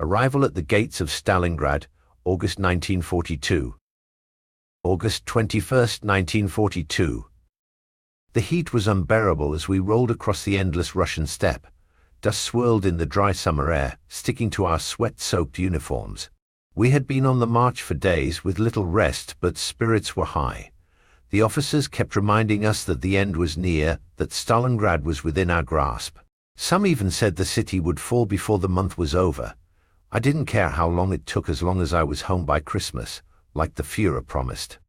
Arrival at the gates of Stalingrad, August 1942. August 21, 1942. The heat was unbearable as we rolled across the endless Russian steppe. Dust swirled in the dry summer air, sticking to our sweat-soaked uniforms. We had been on the march for days with little rest, but spirits were high. The officers kept reminding us that the end was near, that Stalingrad was within our grasp. Some even said the city would fall before the month was over. I didn't care how long it took as long as I was home by Christmas, like the Führer promised.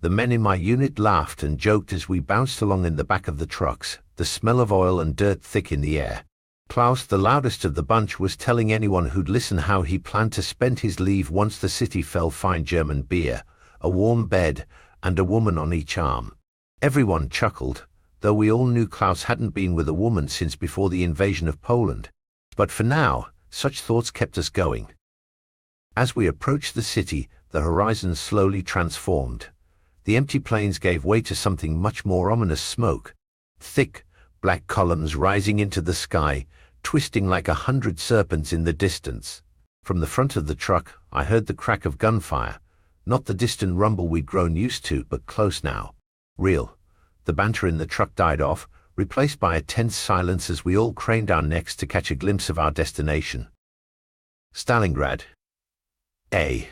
The men in my unit laughed and joked as we bounced along in the back of the trucks, the smell of oil and dirt thick in the air. Klaus, the loudest of the bunch, was telling anyone who'd listen how he planned to spend his leave once the city fell: fine German beer, a warm bed, and a woman on each arm. Everyone chuckled, though we all knew Klaus hadn't been with a woman since before the invasion of Poland. But for now, such thoughts kept us going. As we approached the city, the horizon slowly transformed. The empty plains gave way to something much more ominous: smoke. Thick, black columns rising into the sky, twisting like 100 serpents in the distance. From the front of the truck, I heard the crack of gunfire. Not the distant rumble we'd grown used to, but close now. Real. The banter in the truck died off, replaced by a tense silence as we all craned our necks to catch a glimpse of our destination. Stalingrad. I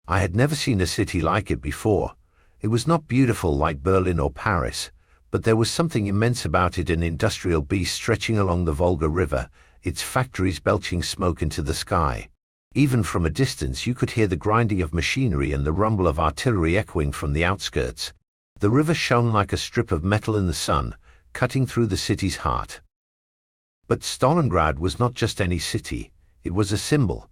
had never seen a city like it before. It was not beautiful like Berlin or Paris, but there was something immense about it: an industrial beast stretching along the Volga River, its factories belching smoke into the sky. Even from a distance you could hear the grinding of machinery and the rumble of artillery echoing from the outskirts. The river shone like a strip of metal in the sun, cutting through the city's heart. But Stalingrad was not just any city, it was a symbol.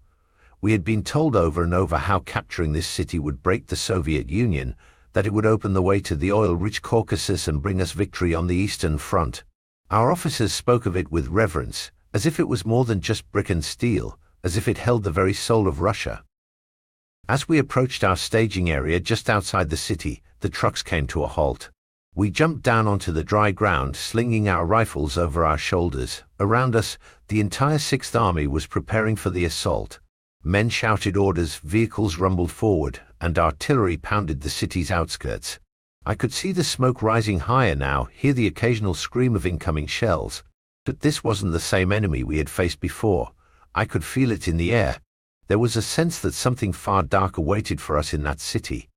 We had been told over and over how capturing this city would break the Soviet Union, that it would open the way to the oil-rich Caucasus and bring us victory on the Eastern Front. Our officers spoke of it with reverence, as if it was more than just brick and steel, as if it held the very soul of Russia. As we approached our staging area just outside the city, the trucks came to a halt. We jumped down onto the dry ground, slinging our rifles over our shoulders. Around us, the entire Sixth Army was preparing for the assault. Men shouted orders, vehicles rumbled forward, and artillery pounded the city's outskirts. I could see the smoke rising higher now, hear the occasional scream of incoming shells. But this wasn't the same enemy we had faced before. I could feel it in the air. There was a sense that something far darker waited for us in that city.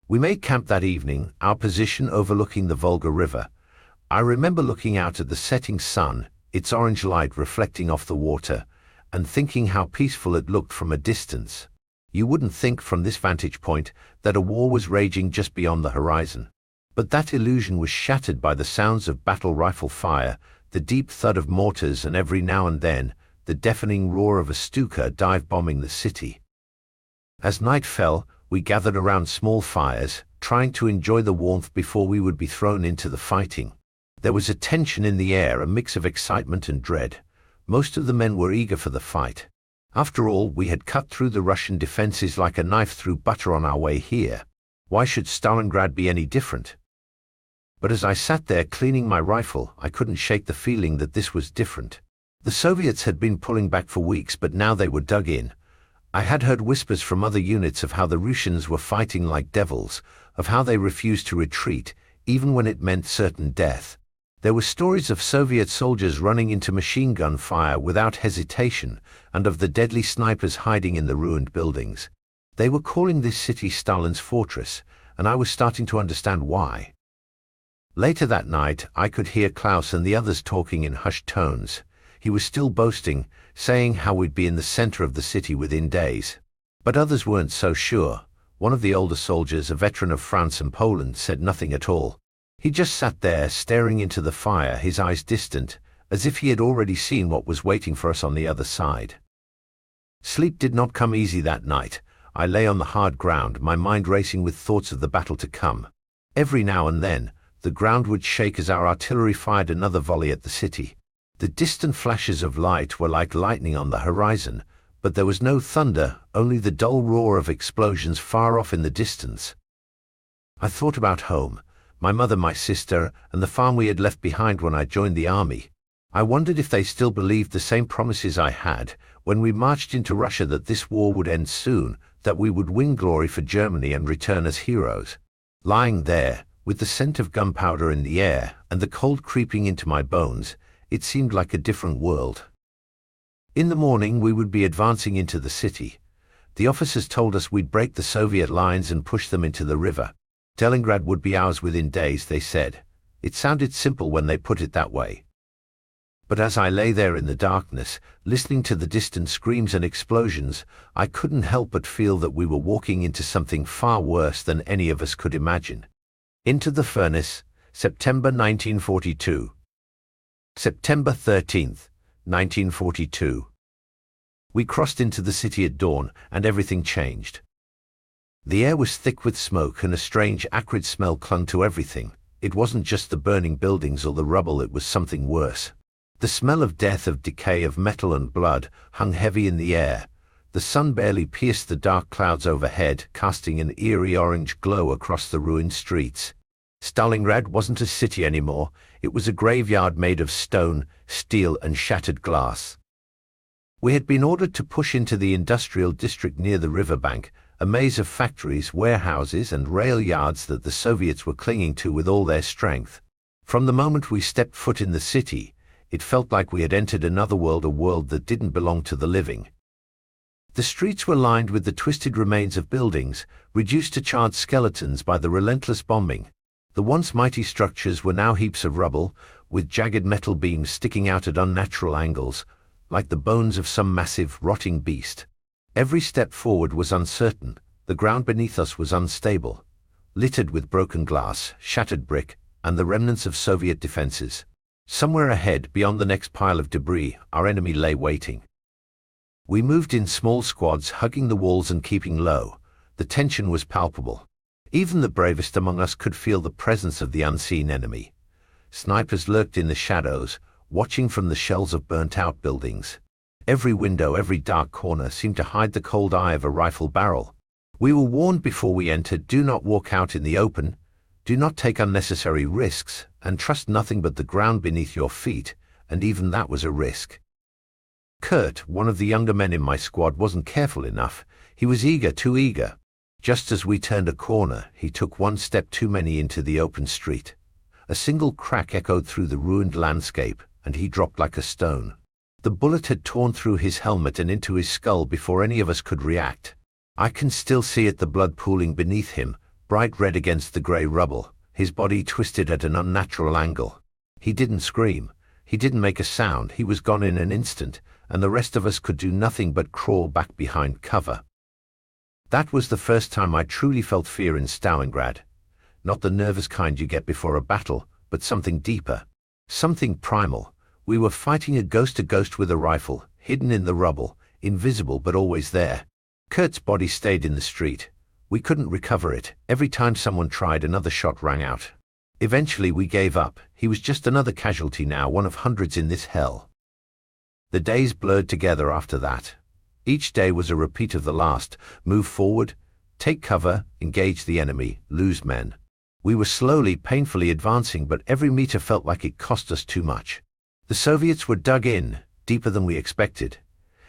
We made camp that evening, our position overlooking the Volga River. I remember looking out at the setting sun, its orange light reflecting off the water, and thinking how peaceful it looked from a distance. You wouldn't think from this vantage point that a war was raging just beyond the horizon. But that illusion was shattered by the sounds of battle rifle fire, the deep thud of mortars, and every now and then, the deafening roar of a Stuka dive-bombing the city. As night fell, we gathered around small fires, trying to enjoy the warmth before we would be thrown into the fighting. There was a tension in the air, a mix of excitement and dread. Most of the men were eager for the fight. After all, we had cut through the Russian defenses like a knife through butter on our way here. Why should Stalingrad be any different? But as I sat there cleaning my rifle, I couldn't shake the feeling that this was different. The Soviets had been pulling back for weeks, but now they were dug in. I had heard whispers from other units of how the Russians were fighting like devils, of how they refused to retreat, even when it meant certain death. There were stories of Soviet soldiers running into machine gun fire without hesitation, and of the deadly snipers hiding in the ruined buildings. They were calling this city Stalin's fortress, and I was starting to understand why. Later that night, I could hear Klaus and the others talking in hushed tones. He was still boasting, saying how we'd be in the center of the city within days. But others weren't so sure. One of the older soldiers, a veteran of France and Poland, said nothing at all. He just sat there, staring into the fire, his eyes distant, as if he had already seen what was waiting for us on the other side. Sleep did not come easy that night. I lay on the hard ground, my mind racing with thoughts of the battle to come. Every now and then, the ground would shake as our artillery fired another volley at the city. The distant flashes of light were like lightning on the horizon, but there was no thunder, only the dull roar of explosions far off in the distance. I thought about home, my mother, my sister, and the farm we had left behind when I joined the army. I wondered if they still believed the same promises I had when we marched into Russia, that this war would end soon, that we would win glory for Germany and return as heroes. Lying there, with the scent of gunpowder in the air and the cold creeping into my bones, it seemed like a different world. In the morning we would be advancing into the city. The officers told us we'd break the Soviet lines and push them into the river. Stalingrad would be ours within days, they said. It sounded simple when they put it that way. But as I lay there in the darkness, listening to the distant screams and explosions, I couldn't help but feel that we were walking into something far worse than any of us could imagine. Into the Furnace, September 1942. September 13th, 1942. We crossed into the city at dawn, and everything changed. The air was thick with smoke, and a strange, acrid smell clung to everything. It wasn't just the burning buildings or the rubble, it was something worse. The smell of death, of decay, of metal and blood, hung heavy in the air. The sun barely pierced the dark clouds overhead, casting an eerie orange glow across the ruined streets. Stalingrad wasn't a city anymore. It was a graveyard made of stone, steel, and shattered glass. We had been ordered to push into the industrial district near the riverbank, a maze of factories, warehouses, and rail yards that the Soviets were clinging to with all their strength. From the moment we stepped foot in the city, it felt like we had entered another world, a world that didn't belong to the living. The streets were lined with the twisted remains of buildings, reduced to charred skeletons by the relentless bombing. The once mighty structures were now heaps of rubble, with jagged metal beams sticking out at unnatural angles, like the bones of some massive, rotting beast. Every step forward was uncertain. The ground beneath us was unstable, littered with broken glass, shattered brick, and the remnants of Soviet defenses. Somewhere ahead, beyond the next pile of debris, our enemy lay waiting. We moved in small squads, hugging the walls and keeping low. The tension was palpable. Even the bravest among us could feel the presence of the unseen enemy. Snipers lurked in the shadows, watching from the shells of burnt-out buildings. Every window, every dark corner seemed to hide the cold eye of a rifle barrel. We were warned before we entered: do not walk out in the open, do not take unnecessary risks, and trust nothing but the ground beneath your feet, and even that was a risk. Kurt, one of the younger men in my squad, wasn't careful enough. He was eager, too eager. Just as we turned a corner, he took one step too many into the open street. A single crack echoed through the ruined landscape, and he dropped like a stone. The bullet had torn through his helmet and into his skull before any of us could react. I can still see it, the blood pooling beneath him, bright red against the grey rubble, his body twisted at an unnatural angle. He didn't scream. He didn't make a sound. He was gone in an instant, and the rest of us could do nothing but crawl back behind cover. That was the first time I truly felt fear in Stalingrad. Not the nervous kind you get before a battle, but something deeper, something primal. We were fighting a ghost to ghost with a rifle, hidden in the rubble, invisible but always there. Kurt's body stayed in the street. We couldn't recover it. Every time someone tried, another shot rang out. Eventually we gave up. He was just another casualty now, one of hundreds in this hell. The days blurred together after that. Each day was a repeat of the last. Move forward, take cover, engage the enemy, lose men. We were slowly, painfully advancing, but every meter felt like it cost us too much. The Soviets were dug in, deeper than we expected.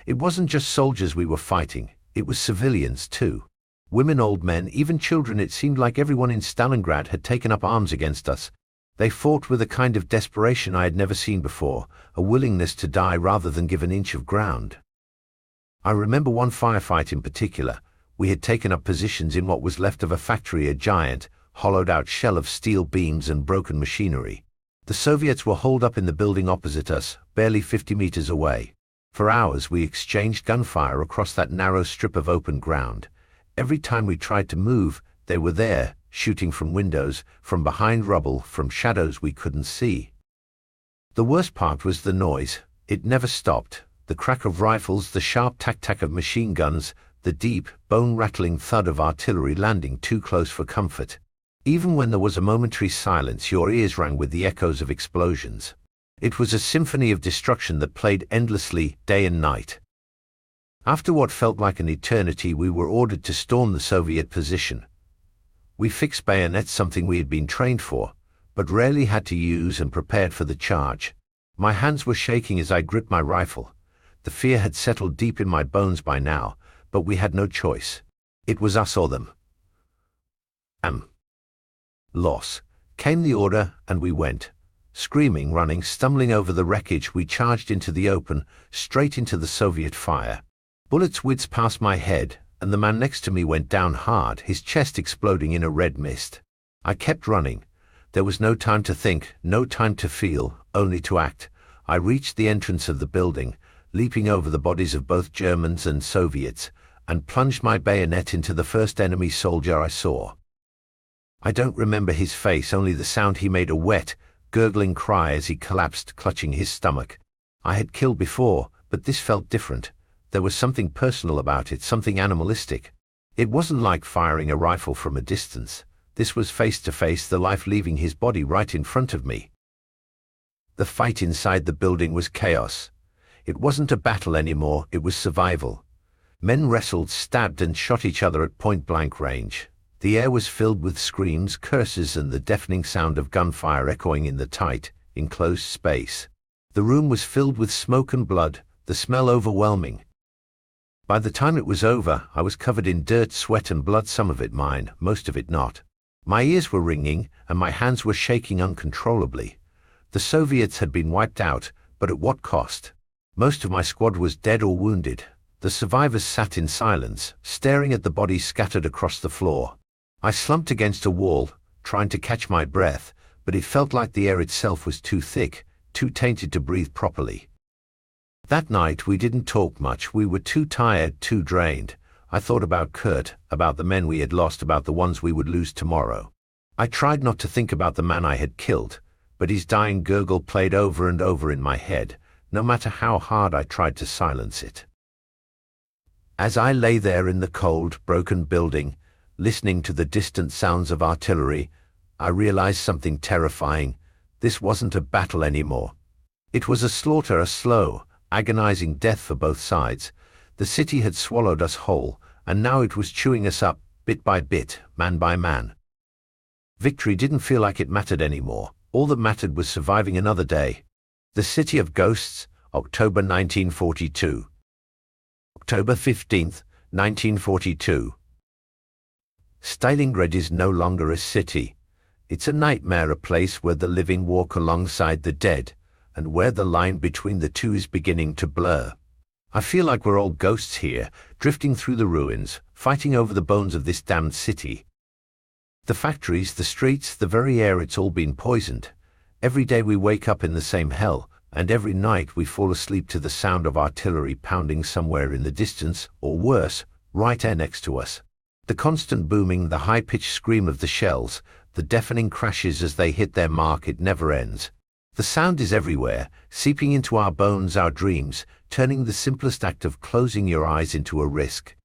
It wasn't just soldiers we were fighting, it was civilians too. Women, old men, even children. It seemed like everyone in Stalingrad had taken up arms against us. They fought with a kind of desperation I had never seen before, a willingness to die rather than give an inch of ground. I remember one firefight in particular. We had taken up positions in what was left of a factory, a giant, hollowed-out shell of steel beams and broken machinery. The Soviets were holed up in the building opposite us, barely 50 meters away. For hours we exchanged gunfire across that narrow strip of open ground. Every time we tried to move, they were there, shooting from windows, from behind rubble, from shadows we couldn't see. The worst part was the noise. It never stopped. The crack of rifles, the sharp tack-tack of machine guns, the deep, bone-rattling thud of artillery landing too close for comfort. Even when there was a momentary silence, your ears rang with the echoes of explosions. It was a symphony of destruction that played endlessly, day and night. After what felt like an eternity, we were ordered to storm the Soviet position. We fixed bayonets, something we had been trained for, but rarely had to use, and prepared for the charge. My hands were shaking as I gripped my rifle. The fear had settled deep in my bones by now, but we had no choice. It was us or them. Loss. Came the order, and we went. Screaming, running, stumbling over the wreckage, we charged into the open, straight into the Soviet fire. Bullets whizzed past my head, and the man next to me went down hard, his chest exploding in a red mist. I kept running. There was no time to think, no time to feel, only to act. I reached the entrance of the building, leaping over the bodies of both Germans and Soviets, and plunged my bayonet into the first enemy soldier I saw. I don't remember his face, only the sound he made, a wet, gurgling cry as he collapsed, clutching his stomach. I had killed before, but this felt different. There was something personal about it, something animalistic. It wasn't like firing a rifle from a distance. This was face to face, the life leaving his body right in front of me. The fight inside the building was chaos. It wasn't a battle anymore, it was survival. Men wrestled, stabbed, and shot each other at point-blank range. The air was filled with screams, curses, and the deafening sound of gunfire echoing in the tight, enclosed space. The room was filled with smoke and blood, the smell overwhelming. By the time it was over, I was covered in dirt, sweat, and blood, some of it mine, most of it not. My ears were ringing, and my hands were shaking uncontrollably. The Soviets had been wiped out, but at what cost? Most of my squad was dead or wounded. The survivors sat in silence, staring at the bodies scattered across the floor. I slumped against a wall, trying to catch my breath, but it felt like the air itself was too thick, too tainted to breathe properly. That night we didn't talk much. We were too tired, too drained. I thought about Kurt, about the men we had lost, about the ones we would lose tomorrow. I tried not to think about the man I had killed, but his dying gurgle played over and over in my head, no matter how hard I tried to silence it. As I lay there in the cold, broken building, listening to the distant sounds of artillery, I realized something terrifying. This wasn't a battle anymore. It was a slaughter, a slow, agonizing death for both sides. The city had swallowed us whole, and now it was chewing us up, bit by bit, man by man. Victory didn't feel like it mattered anymore. All that mattered was surviving another day. The City of Ghosts, October 1942. October 15th, 1942. Stalingrad is no longer a city. It's a nightmare, a place where the living walk alongside the dead, and where the line between the two is beginning to blur. I feel like we're all ghosts here, drifting through the ruins, fighting over the bones of this damned city. The factories, the streets, the very air, it's all been poisoned. Every day we wake up in the same hell, and every night we fall asleep to the sound of artillery pounding somewhere in the distance, or worse, right there next to us. The constant booming, the high-pitched scream of the shells, the deafening crashes as they hit their mark, it never ends. The sound is everywhere, seeping into our bones, our dreams, turning the simplest act of closing your eyes into a risk.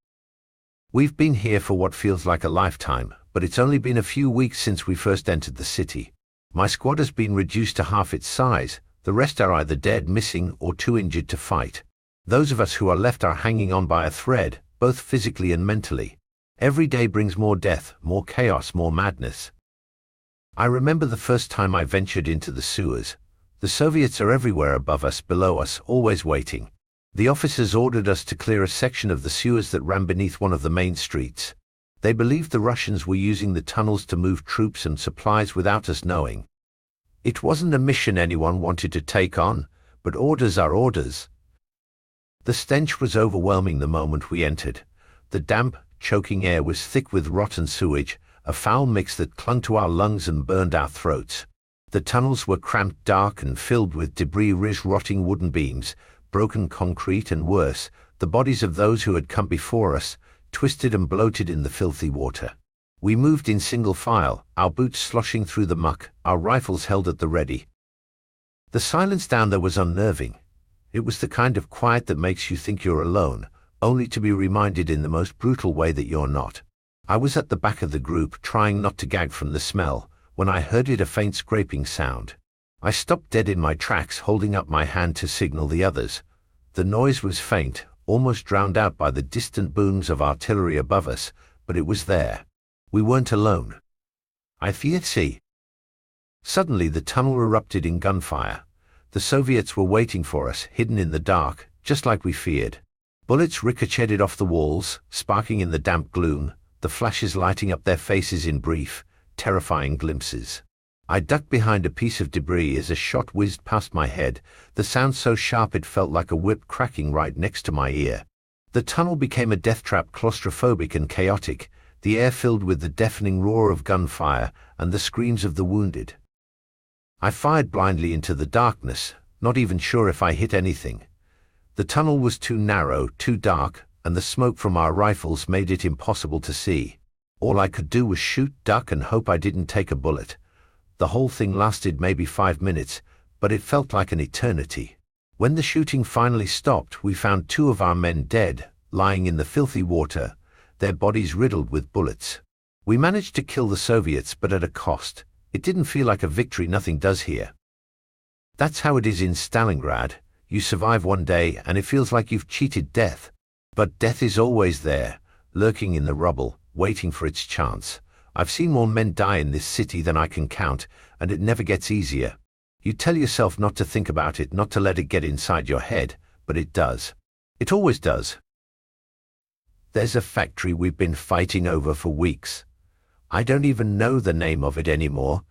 We've been here for what feels like a lifetime, but it's only been a few weeks since we first entered the city. My squad has been reduced to half its size. The rest are either dead, missing, or too injured to fight. Those of us who are left are hanging on by a thread, both physically and mentally. Every day brings more death, more chaos, more madness. I remember the first time I ventured into the sewers. The Soviets are everywhere, above us, below us, always waiting. The officers ordered us to clear a section of the sewers that ran beneath one of the main streets. They believed the Russians were using the tunnels to move troops and supplies without us knowing. It wasn't a mission anyone wanted to take on, but orders are orders. The stench was overwhelming the moment we entered. The damp, choking air was thick with rotten sewage, a foul mix that clung to our lungs and burned our throats. The tunnels were cramped, dark, and filled with debris, rotting wooden beams, broken concrete, and worse, the bodies of those who had come before us, twisted and bloated in the filthy water. We moved in single file, our boots sloshing through the muck, our rifles held at the ready. The silence down there was unnerving. It was the kind of quiet that makes you think you're alone, only to be reminded in the most brutal way that you're not. I was at the back of the group, trying not to gag from the smell, when I heard a faint scraping sound. I stopped dead in my tracks, holding up my hand to signal the others. The noise was faint, almost drowned out by the distant booms of artillery above us, but it was there. We weren't alone. I feared see. Suddenly the tunnel erupted in gunfire. The Soviets were waiting for us, hidden in the dark, just like we feared. Bullets ricocheted off the walls, sparking in the damp gloom, the flashes lighting up their faces in brief, terrifying glimpses. I ducked behind a piece of debris as a shot whizzed past my head, the sound so sharp it felt like a whip cracking right next to my ear. The tunnel became a death trap, claustrophobic and chaotic, the air filled with the deafening roar of gunfire and the screams of the wounded. I fired blindly into the darkness, not even sure if I hit anything. The tunnel was too narrow, too dark, and the smoke from our rifles made it impossible to see. All I could do was shoot, duck, and hope I didn't take a bullet. The whole thing lasted maybe 5 minutes, but it felt like an eternity. When the shooting finally stopped, we found 2 of our men dead, lying in the filthy water, their bodies riddled with bullets. We managed to kill the Soviets, but at a cost. It didn't feel like a victory. Nothing does here. That's how it is in Stalingrad. You survive one day, and it feels like you've cheated death. But death is always there, lurking in the rubble, waiting for its chance. I've seen more men die in this city than I can count, and it never gets easier. You tell yourself not to think about it, not to let it get inside your head, but it does. It always does. There's a factory we've been fighting over for weeks. I don't even know the name of it anymore.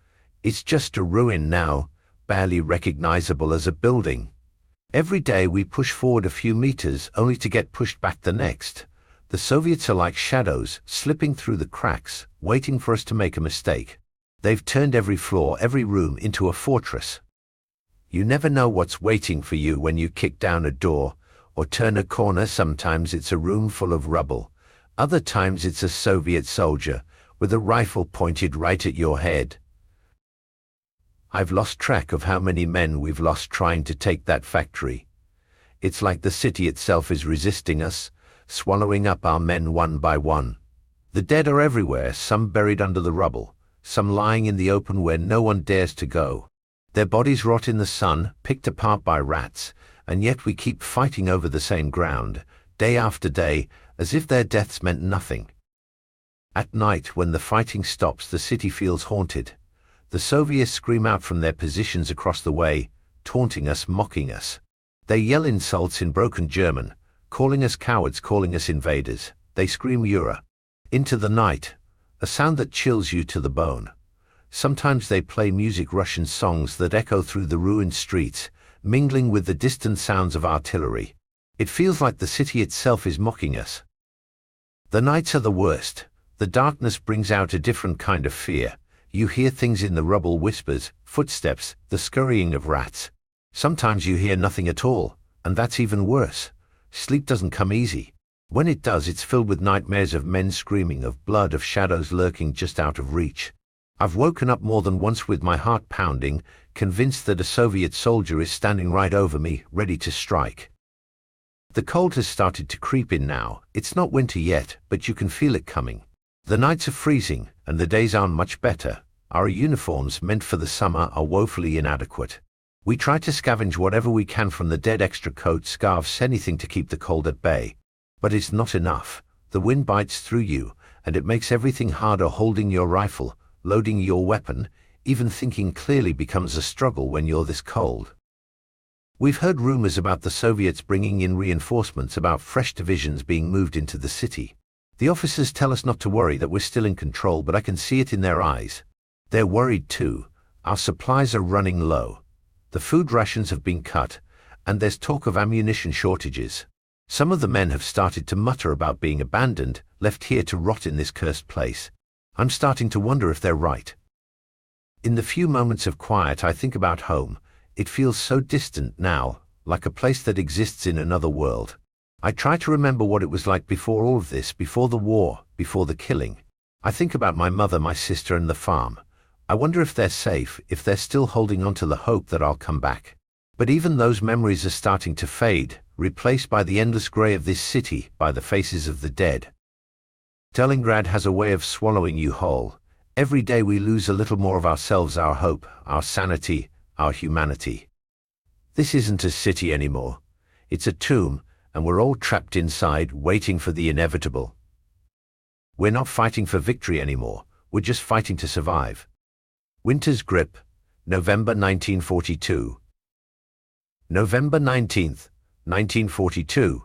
It's just a ruin now, barely recognizable as a building. Every day we push forward a few meters, only to get pushed back the next. The Soviets are like shadows, slipping through the cracks, waiting for us to make a mistake. They've turned every floor, every room into a fortress. You never know what's waiting for you when you kick down a door or turn a corner. Sometimes it's a room full of rubble. Other times it's a Soviet soldier with a rifle pointed right at your head. I've lost track of how many men we've lost trying to take that factory. It's like the city itself is resisting us, swallowing up our men one by one. The dead are everywhere, some buried under the rubble, some lying in the open where no one dares to go. Their bodies rot in the sun, picked apart by rats, and yet we keep fighting over the same ground, day after day, as if their deaths meant nothing. At night, when the fighting stops, the city feels haunted. The Soviets scream out from their positions across the way, taunting us, mocking us. They yell insults in broken German, calling us cowards, calling us invaders. They scream Ura into the night, a sound that chills you to the bone. Sometimes they play music, Russian songs that echo through the ruined streets, mingling with the distant sounds of artillery. It feels like the city itself is mocking us. The nights are the worst. The darkness brings out a different kind of fear. You hear things in the rubble, whispers, footsteps, the scurrying of rats. Sometimes you hear nothing at all, and that's even worse. Sleep doesn't come easy. When it does, it's filled with nightmares of men screaming, of blood, of shadows lurking just out of reach. I've woken up more than once with my heart pounding, convinced that a Soviet soldier is standing right over me, ready to strike. The cold has started to creep in now. It's not winter yet, but you can feel it coming. The nights are freezing, and the days aren't much better. Our uniforms, meant for the summer, are woefully inadequate. We try to scavenge whatever we can from the dead, extra coats, scarves, anything to keep the cold at bay. But it's not enough. The wind bites through you, and it makes everything harder. Holding your rifle, loading your weapon, even thinking clearly becomes a struggle when you're this cold. We've heard rumors about the Soviets bringing in reinforcements, about fresh divisions being moved into the city. The officers tell us not to worry, that we're still in control, but I can see it in their eyes. They're worried too. Our supplies are running low. The food rations have been cut, and there's talk of ammunition shortages. Some of the men have started to mutter about being abandoned, left here to rot in this cursed place. I'm starting to wonder if they're right. In the few moments of quiet, I think about home. It feels so distant now, like a place that exists in another world. I try to remember what it was like before all of this, before the war, before the killing. I think about my mother, my sister, and the farm. I wonder if they're safe, if they're still holding on to the hope that I'll come back. But even those memories are starting to fade, replaced by the endless grey of this city, by the faces of the dead. Stalingrad has a way of swallowing you whole. Every day we lose a little more of ourselves, our hope, our sanity, our humanity. This isn't a city anymore. It's a tomb, and we're all trapped inside, waiting for the inevitable. We're not fighting for victory anymore. We're just fighting to survive. Winter's Grip, November 1942. November 19th, 1942.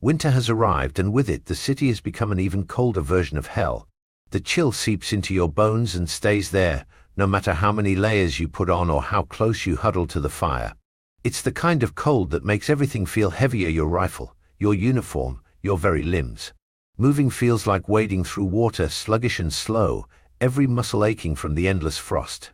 Winter has arrived, and with it the city has become an even colder version of hell. The chill seeps into your bones and stays there, no matter how many layers you put on or how close you huddle to the fire. It's the kind of cold that makes everything feel heavier: your rifle, your uniform, your very limbs. Moving feels like wading through water, sluggish and slow, every muscle aching from the endless frost.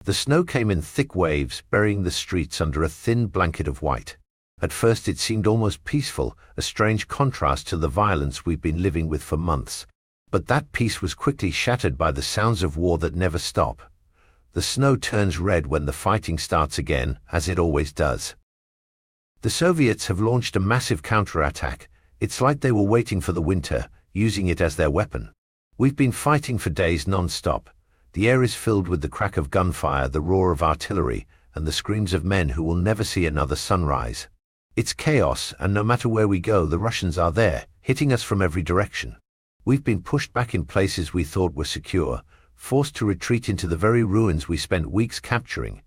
The snow came in thick waves, burying the streets under a thin blanket of white. At first it seemed almost peaceful, a strange contrast to the violence we've been living with for months. But that peace was quickly shattered by the sounds of war that never stop. The snow turns red when the fighting starts again, as it always does. The Soviets have launched a massive counterattack. It's like they were waiting for the winter, using it as their weapon. We've been fighting for days non-stop. The air is filled with the crack of gunfire, the roar of artillery, and the screams of men who will never see another sunrise. It's chaos, and no matter where we go, the Russians are there, hitting us from every direction. We've been pushed back in places we thought were secure, forced to retreat into the very ruins we spent weeks capturing.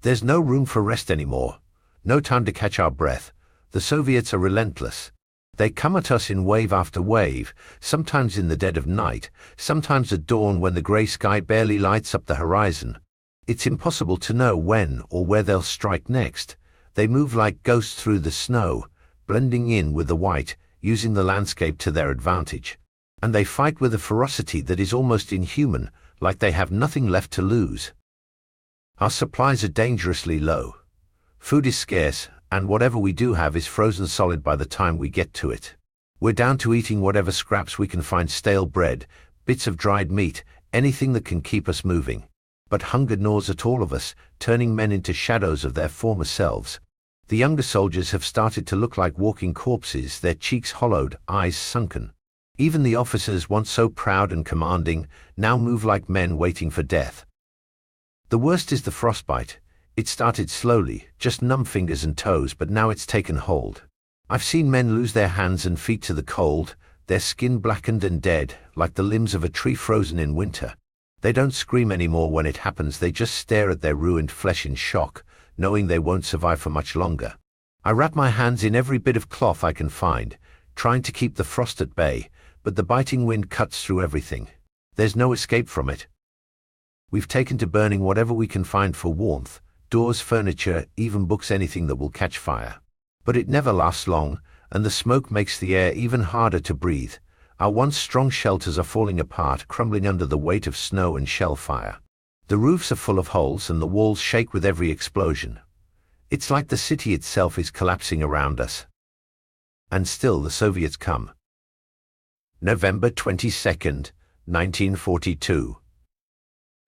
There's no room for rest anymore, no time to catch our breath. The Soviets are relentless. They come at us in wave after wave, sometimes in the dead of night, sometimes at dawn when the grey sky barely lights up the horizon. It's impossible to know when or where they'll strike next. They move like ghosts through the snow, blending in with the white, using the landscape to their advantage. And they fight with a ferocity that is almost inhuman, like they have nothing left to lose. Our supplies are dangerously low. Food is scarce, and whatever we do have is frozen solid by the time we get to it. We're down to eating whatever scraps we can find: stale bread, bits of dried meat, anything that can keep us moving. But hunger gnaws at all of us, turning men into shadows of their former selves. The younger soldiers have started to look like walking corpses, their cheeks hollowed, eyes sunken. Even the officers, once so proud and commanding, now move like men waiting for death. The worst is the frostbite. It started slowly, just numb fingers and toes, but now it's taken hold. I've seen men lose their hands and feet to the cold, their skin blackened and dead, like the limbs of a tree frozen in winter. They don't scream anymore when it happens, they just stare at their ruined flesh in shock, knowing they won't survive for much longer. I wrap my hands in every bit of cloth I can find, trying to keep the frost at bay, but the biting wind cuts through everything. There's no escape from it. We've taken to burning whatever we can find for warmth: doors, furniture, even books, anything that will catch fire. But it never lasts long, and the smoke makes the air even harder to breathe. Our once strong shelters are falling apart, crumbling under the weight of snow and shell fire. The roofs are full of holes and the walls shake with every explosion. It's like the city itself is collapsing around us. And still the Soviets come. November 22nd, 1942.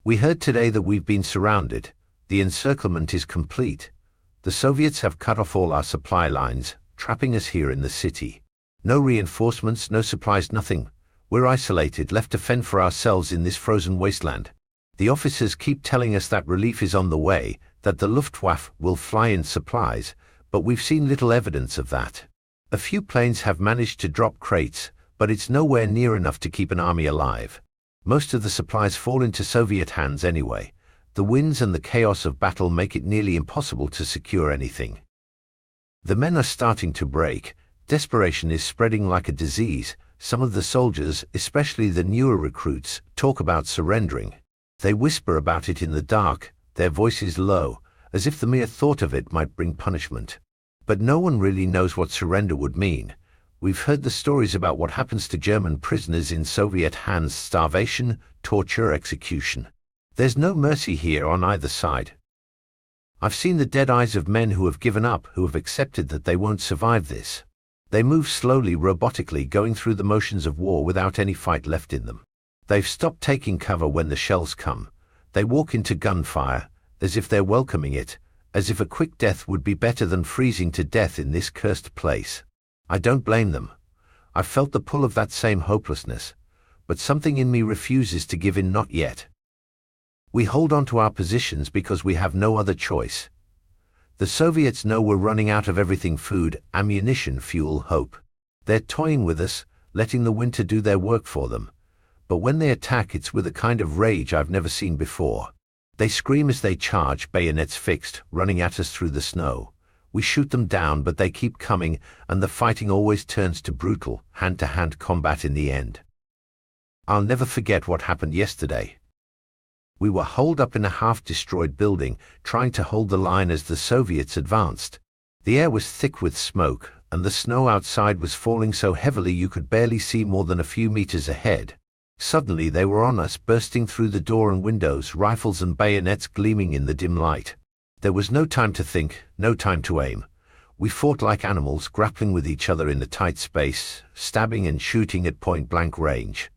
We heard today that we've been surrounded. The encirclement is complete. The Soviets have cut off all our supply lines, trapping us here in the city. No reinforcements, no supplies, nothing. We're isolated, left to fend for ourselves in this frozen wasteland. The officers keep telling us that relief is on the way, that the Luftwaffe will fly in supplies, but we've seen little evidence of that. A few planes have managed to drop crates, but it's nowhere near enough to keep an army alive. Most of the supplies fall into Soviet hands anyway. The winds and the chaos of battle make it nearly impossible to secure anything. The men are starting to break. Desperation is spreading like a disease. Some of the soldiers, especially the newer recruits, talk about surrendering. They whisper about it in the dark, their voices low, as if the mere thought of it might bring punishment. But no one really knows what surrender would mean. We've heard the stories about what happens to German prisoners in Soviet hands: starvation, torture, execution. There's no mercy here on either side. I've seen the dead eyes of men who have given up, who have accepted that they won't survive this. They move slowly, robotically, going through the motions of war without any fight left in them. They've stopped taking cover when the shells come. They walk into gunfire, as if they're welcoming it, as if a quick death would be better than freezing to death in this cursed place. I don't blame them. I've felt the pull of that same hopelessness, but something in me refuses to give in, not yet. We hold on to our positions because we have no other choice. The Soviets know we're running out of everything: food, ammunition, fuel, hope. They're toying with us, letting the winter do their work for them. But when they attack, it's with a kind of rage I've never seen before. They scream as they charge, bayonets fixed, running at us through the snow. We shoot them down, but they keep coming, and the fighting always turns to brutal, hand-to-hand combat in the end. I'll never forget what happened yesterday. We were holed up in a half-destroyed building, trying to hold the line as the Soviets advanced. The air was thick with smoke, and the snow outside was falling so heavily you could barely see more than a few meters ahead. Suddenly they were on us, bursting through the door and windows, rifles and bayonets gleaming in the dim light. There was no time to think, no time to aim. We fought like animals, grappling with each other in the tight space, stabbing and shooting at point-blank range.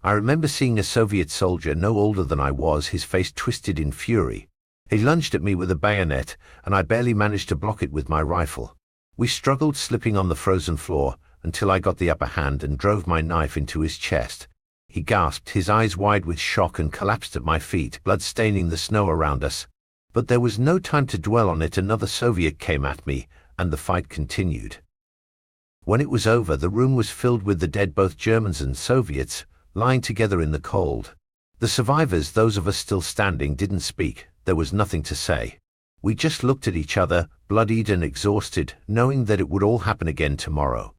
I remember seeing a Soviet soldier no older than I was, his face twisted in fury. He lunged at me with a bayonet, and I barely managed to block it with my rifle. We struggled, slipping on the frozen floor, until I got the upper hand and drove my knife into his chest. He gasped, his eyes wide with shock, and collapsed at my feet, blood staining the snow around us. But there was no time to dwell on it. Another Soviet came at me, and the fight continued. When it was over, the room was filled with the dead, both Germans and Soviets, lying together in the cold. The survivors, those of us still standing, didn't speak. There was nothing to say. We just looked at each other, bloodied and exhausted, knowing that it would all happen again tomorrow.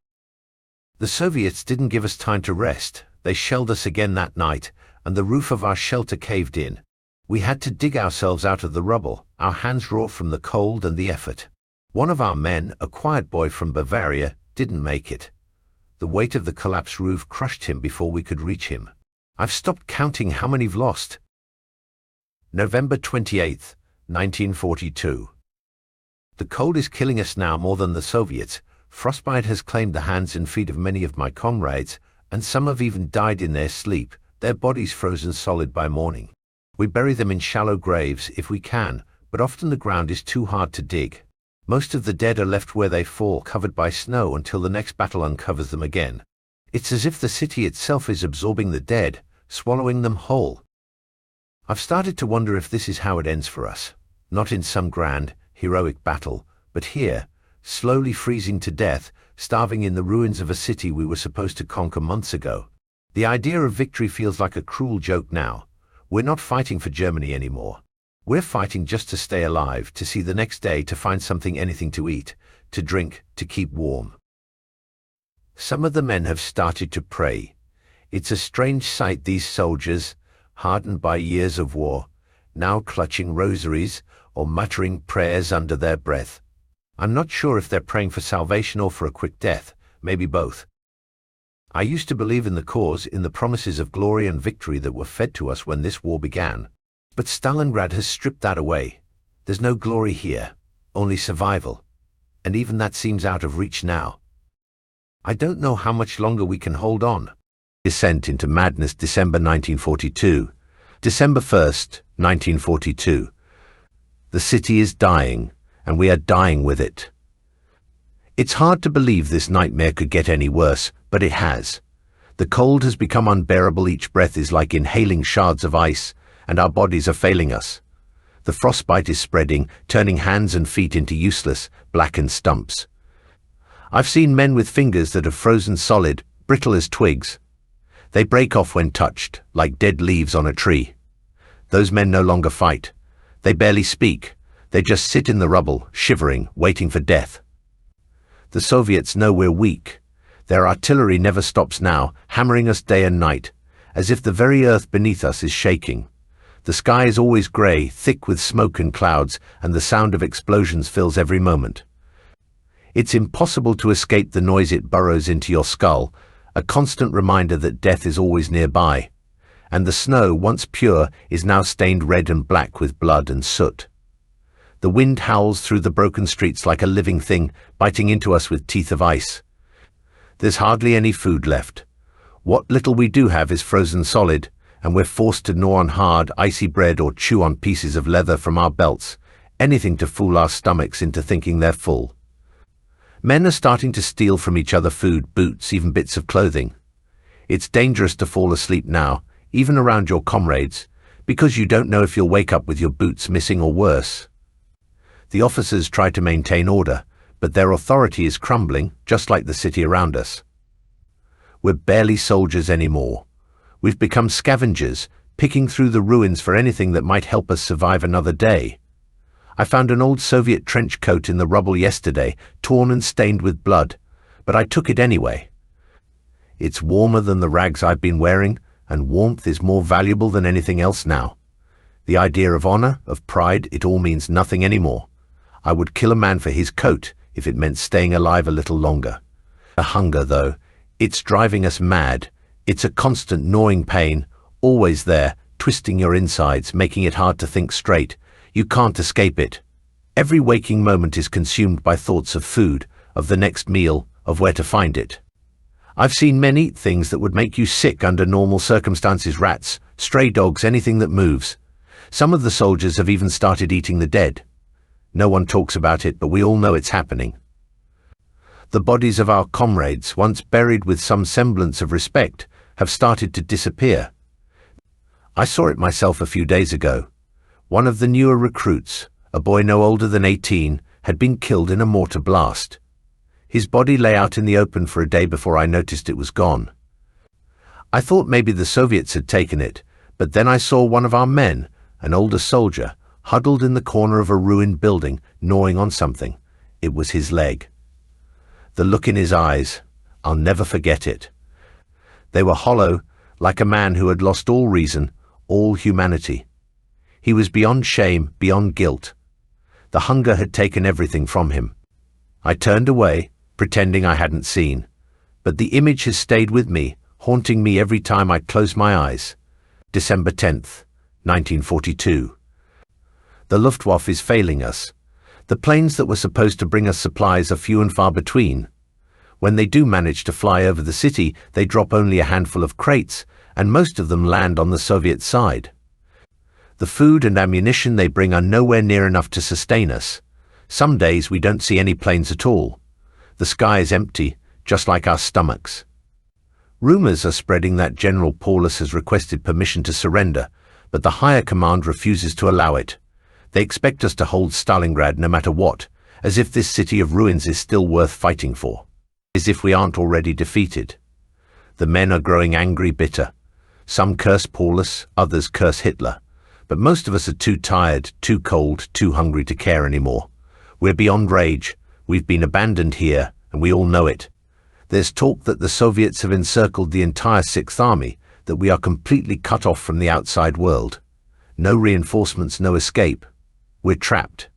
The Soviets didn't give us time to rest. They shelled us again that night, and the roof of our shelter caved in. We had to dig ourselves out of the rubble, our hands raw from the cold and the effort. One of our men, a quiet boy from Bavaria, didn't make it. The weight of the collapsed roof crushed him before we could reach him. I've stopped counting how many we've lost. November 28th, 1942. The cold is killing us now more than the Soviets. Frostbite has claimed the hands and feet of many of my comrades, and some have even died in their sleep, their bodies frozen solid by morning. We bury them in shallow graves if we can, but often the ground is too hard to dig. Most of the dead are left where they fall, covered by snow, until the next battle uncovers them again. It's as if the city itself is absorbing the dead, swallowing them whole. I've started to wonder if this is how it ends for us. Not in some grand, heroic battle, but here, slowly freezing to death, starving in the ruins of a city we were supposed to conquer months ago. The idea of victory feels like a cruel joke now. We're not fighting for Germany anymore. We're fighting just to stay alive, to see the next day, to find something, anything to eat, to drink, to keep warm. Some of the men have started to pray. It's a strange sight, these soldiers, hardened by years of war, now clutching rosaries or muttering prayers under their breath. I'm not sure if they're praying for salvation or for a quick death, maybe both. I used to believe in the cause, in the promises of glory and victory that were fed to us when this war began. But Stalingrad has stripped that away. There's no glory here, only survival. And even that seems out of reach now. I don't know how much longer we can hold on. Descent into Madness, December 1942. December 1st, 1942. The city is dying, and we are dying with it. It's hard to believe this nightmare could get any worse, but it has. The cold has become unbearable. Each breath is like inhaling shards of ice, and our bodies are failing us. The frostbite is spreading, turning hands and feet into useless, blackened stumps. I've seen men with fingers that have frozen solid, brittle as twigs. They break off when touched, like dead leaves on a tree. Those men no longer fight. They barely speak. They just sit in the rubble, shivering, waiting for death. The Soviets know we're weak. Their artillery never stops now, hammering us day and night, as if the very earth beneath us is shaking. The sky is always grey, thick with smoke and clouds, and the sound of explosions fills every moment. It's impossible to escape the noise. It burrows into your skull, a constant reminder that death is always nearby. And the snow, once pure, is now stained red and black with blood and soot. The wind howls through the broken streets like a living thing, biting into us with teeth of ice. There's hardly any food left. What little we do have is frozen solid, and we're forced to gnaw on hard, icy bread or chew on pieces of leather from our belts, anything to fool our stomachs into thinking they're full. Men are starting to steal from each other food, boots, even bits of clothing. It's dangerous to fall asleep now, even around your comrades, because you don't know if you'll wake up with your boots missing or worse. The officers try to maintain order, but their authority is crumbling, just like the city around us. We're barely soldiers anymore. We've become scavengers, picking through the ruins for anything that might help us survive another day. I found an old Soviet trench coat in the rubble yesterday, torn and stained with blood, but I took it anyway. It's warmer than the rags I've been wearing, and warmth is more valuable than anything else now. The idea of honor, of pride, it all means nothing anymore. I would kill a man for his coat if it meant staying alive a little longer. The hunger, though, it's driving us mad. It's a constant gnawing pain, always there, twisting your insides, making it hard to think straight. You can't escape it. Every waking moment is consumed by thoughts of food, of the next meal, of where to find it. I've seen men eat things that would make you sick under normal circumstances: rats, stray dogs, anything that moves. Some of the soldiers have even started eating the dead. No one talks about it, but we all know it's happening. The bodies of our comrades, once buried with some semblance of respect, have started to disappear. I saw it myself a few days ago. One of the newer recruits, a boy no older than 18, had been killed in a mortar blast. His body lay out in the open for a day before I noticed it was gone. I thought maybe the Soviets had taken it, but then I saw one of our men, an older soldier, huddled in the corner of a ruined building, gnawing on something. It was his leg. The look in his eyes, I'll never forget it. They were hollow, like a man who had lost all reason, all humanity. He was beyond shame, beyond guilt. The hunger had taken everything from him. I turned away, pretending I hadn't seen, but the image has stayed with me, haunting me every time I close my eyes. December 10th, 1942. The Luftwaffe is failing us. The planes that were supposed to bring us supplies are few and far between. When they do manage to fly over the city, they drop only a handful of crates, and most of them land on the Soviet side. The food and ammunition they bring are nowhere near enough to sustain us. Some days we don't see any planes at all. The sky is empty, just like our stomachs. Rumors are spreading that General Paulus has requested permission to surrender, but the higher command refuses to allow it. They expect us to hold Stalingrad no matter what, as if this city of ruins is still worth fighting for, as if we aren't already defeated. The men are growing angry, bitter. Some curse Paulus, others curse Hitler, but most of us are too tired, too cold, too hungry to care anymore. We're beyond rage. We've been abandoned here, and we all know it. There's talk that the Soviets have encircled the entire Sixth Army, that we are completely cut off from the outside world. No reinforcements, no escape. We're trapped.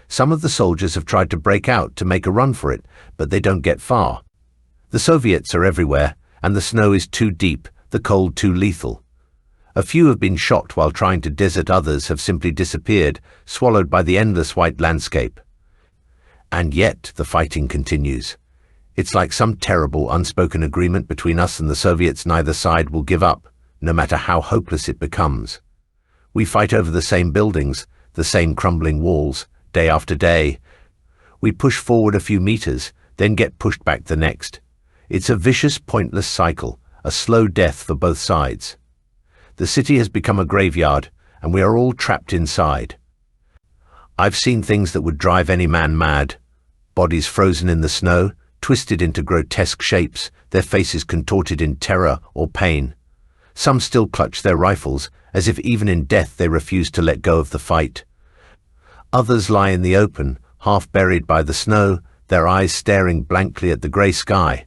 Some of the soldiers have tried to break out to make a run for it, but they don't get far. The Soviets are everywhere, and the snow is too deep, the cold too lethal. A few have been shot while trying to desert, others have simply disappeared, swallowed by the endless white landscape. And yet the fighting continues. It's like some terrible unspoken agreement between us and the Soviets. Neither side will give up, no matter how hopeless it becomes. We fight over the same buildings, the same crumbling walls, day after day. We push forward a few meters, then get pushed back the next. It's a vicious, pointless cycle, a slow death for both sides. The city has become a graveyard, and we are all trapped inside. I've seen things that would drive any man mad. Bodies frozen in the snow, twisted into grotesque shapes, their faces contorted in terror or pain. Some still clutch their rifles, as if even in death they refuse to let go of the fight. Others lie in the open, half buried by the snow, their eyes staring blankly at the grey sky.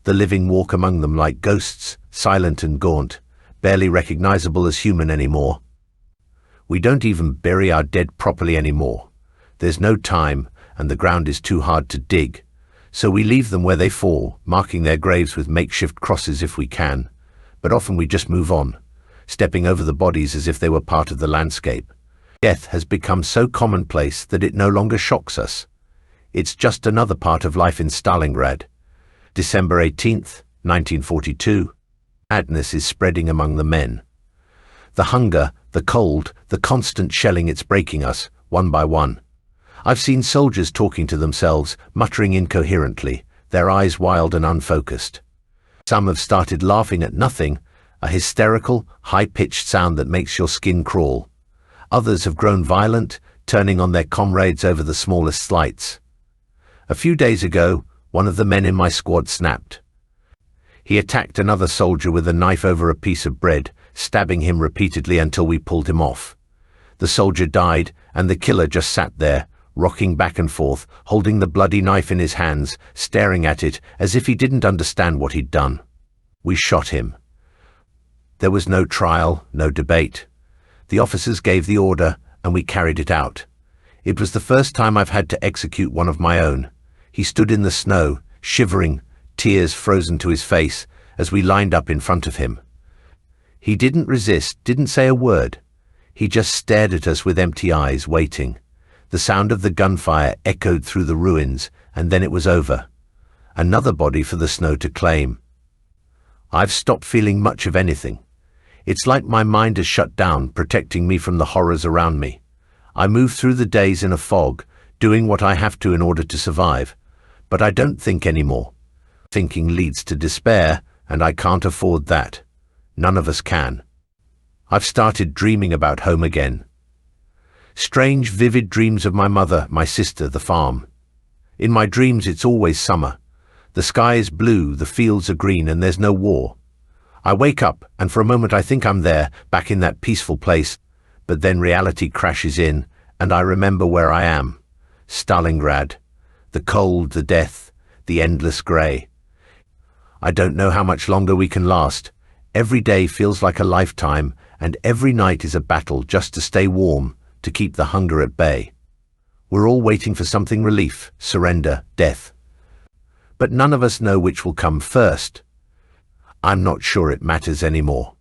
The living walk among them like ghosts, silent and gaunt, barely recognizable as human anymore. We don't even bury our dead properly anymore. There's no time, and the ground is too hard to dig. So we leave them where they fall, marking their graves with makeshift crosses if we can. But often we just move on, stepping over the bodies as if they were part of the landscape. Death has become so commonplace that it no longer shocks us. It's just another part of life in Stalingrad. December 18th, 1942. Madness is spreading among the men. The hunger, the cold, the constant shelling, it's breaking us, one by one. I've seen soldiers talking to themselves, muttering incoherently, their eyes wild and unfocused. Some have started laughing at nothing, a hysterical, high-pitched sound that makes your skin crawl. Others have grown violent, turning on their comrades over the smallest slights. A few days ago, one of the men in my squad snapped. He attacked another soldier with a knife over a piece of bread, stabbing him repeatedly until we pulled him off. The soldier died, and the killer just sat there, rocking back and forth, holding the bloody knife in his hands, staring at it as if he didn't understand what he'd done. We shot him. There was no trial, no debate. The officers gave the order, and we carried it out. It was the first time I've had to execute one of my own. He stood in the snow, shivering, tears frozen to his face, as we lined up in front of him. He didn't resist, didn't say a word. He just stared at us with empty eyes, waiting. The sound of the gunfire echoed through the ruins, and then it was over. Another body for the snow to claim. I've stopped feeling much of anything. It's like my mind has shut down, protecting me from the horrors around me. I move through the days in a fog, doing what I have to in order to survive. But I don't think anymore. Thinking leads to despair, and I can't afford that. None of us can. I've started dreaming about home again. Strange, vivid dreams of my mother, my sister, the farm. In my dreams it's always summer. The sky is blue, the fields are green, and there's no war. I wake up, and for a moment I think I'm there, back in that peaceful place, but then reality crashes in, and I remember where I am. Stalingrad. The cold, the death, the endless grey. I don't know how much longer we can last. Every day feels like a lifetime, and every night is a battle just to stay warm, to keep the hunger at bay. We're all waiting for something: relief, surrender, death. But none of us know which will come first. I'm not sure it matters anymore.